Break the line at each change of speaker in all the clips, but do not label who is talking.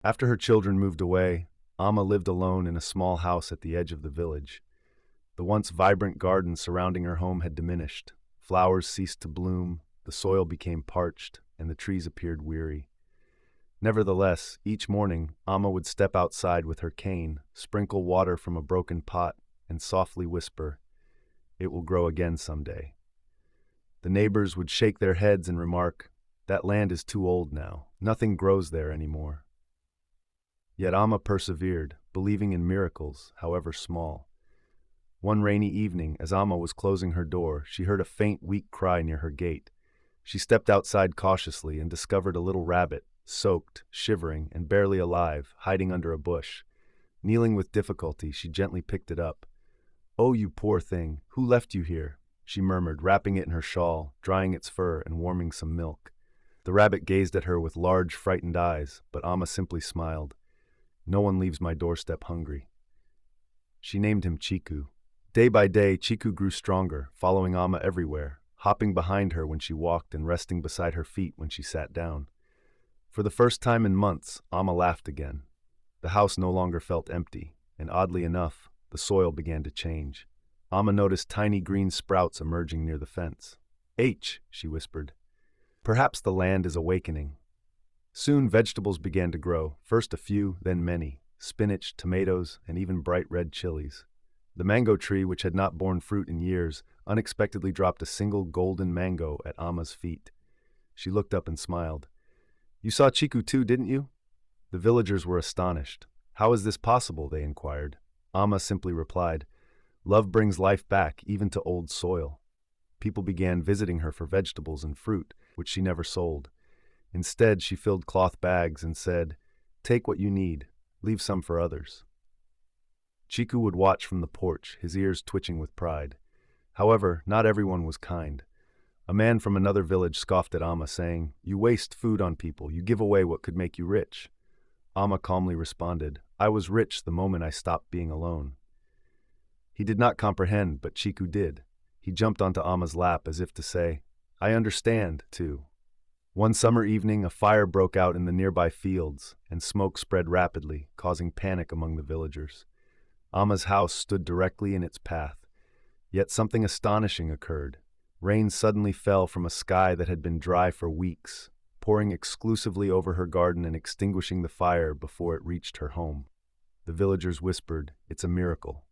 After her children moved away, Amma lived alone in a small house at the edge of the village. The once vibrant garden surrounding her home had diminished. Flowers ceased to bloom, the soil became parched, and the trees appeared weary. Nevertheless, each morning, Amma would step outside with her cane, sprinkle water from a broken pot, and softly whisper, "It will grow again someday." The neighbors would shake their heads and remark, "That land is too old now. Nothing grows there anymore." Yet Amma persevered, believing in miracles, however small. One rainy evening, as Amma was closing her door, she heard a faint, weak cry near her gate. She stepped outside cautiously and discovered a little rabbit, soaked, shivering, and barely alive, hiding under a bush. Kneeling with difficulty, she gently picked it up. "Oh, you poor thing, who left you here?" she murmured, wrapping it in her shawl, drying its fur, and warming some milk. The rabbit gazed at her with large, frightened eyes, but Amma simply smiled. "No one leaves my doorstep hungry." She named him Chiku. Day by day, Chiku grew stronger, following Amma everywhere, hopping behind her when she walked and resting beside her feet when she sat down. For the first time in months, Amma laughed again. The house no longer felt empty, and oddly enough, the soil began to change. Amma noticed tiny green sprouts emerging near the fence. "H," she whispered. "Perhaps the land is awakening." Soon vegetables began to grow, first a few, then many: spinach, tomatoes, and even bright red chilies. The mango tree, which had not borne fruit in years, unexpectedly dropped a single golden mango at Amma's feet. She looked up and smiled. "You saw Chiku too, didn't you?" The villagers were astonished. "How is this possible?" they inquired. Amma simply replied, "Love brings life back, even to old soil." People began visiting her for vegetables and fruit, which she never sold. Instead, she filled cloth bags and said, "Take what you need, leave some for others." Chiku would watch from the porch, his ears twitching with pride. However, not everyone was kind. A man from another village scoffed at Amma, saying, "You waste food on people, you give away what could make you rich." Amma calmly responded, "I was rich the moment I stopped being alone." He did not comprehend, but Chiku did. He jumped onto Amma's lap as if to say, "I understand, too." One summer evening, a fire broke out in the nearby fields, and smoke spread rapidly, causing panic among the villagers. Amma's house stood directly in its path. Yet something astonishing occurred. Rain suddenly fell from a sky that had been dry for weeks, pouring exclusively over her garden and extinguishing the fire before it reached her home. The villagers whispered, "It's a miracle."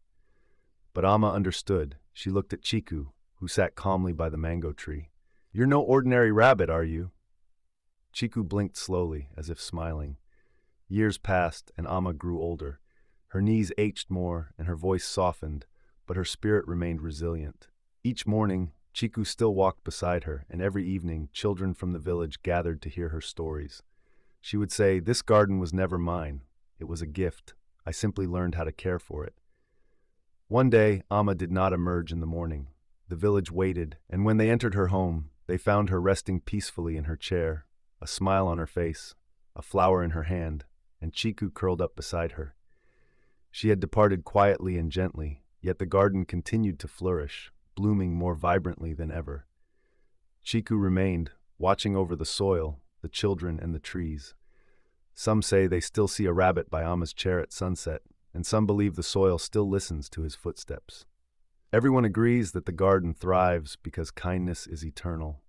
But Amma understood. She looked at Chiku, who sat calmly by the mango tree. "You're no ordinary rabbit, are you?" Chiku blinked slowly, as if smiling. Years passed, and Amma grew older. Her knees ached more, and her voice softened, but her spirit remained resilient. Each morning, Chiku still walked beside her, and every evening, children from the village gathered to hear her stories. She would say, "This garden was never mine. It was a gift. I simply learned how to care for it." One day, Amma did not emerge in the morning. The village waited, and when they entered her home, they found her resting peacefully in her chair, a smile on her face, a flower in her hand, and Chiku curled up beside her. She had departed quietly and gently, yet the garden continued to flourish, blooming more vibrantly than ever. Chiku remained, watching over the soil, the children, and the trees. Some say they still see a rabbit by Amma's chair at sunset, and some believe the soil still listens to his footsteps. Everyone agrees that the garden thrives because kindness is eternal.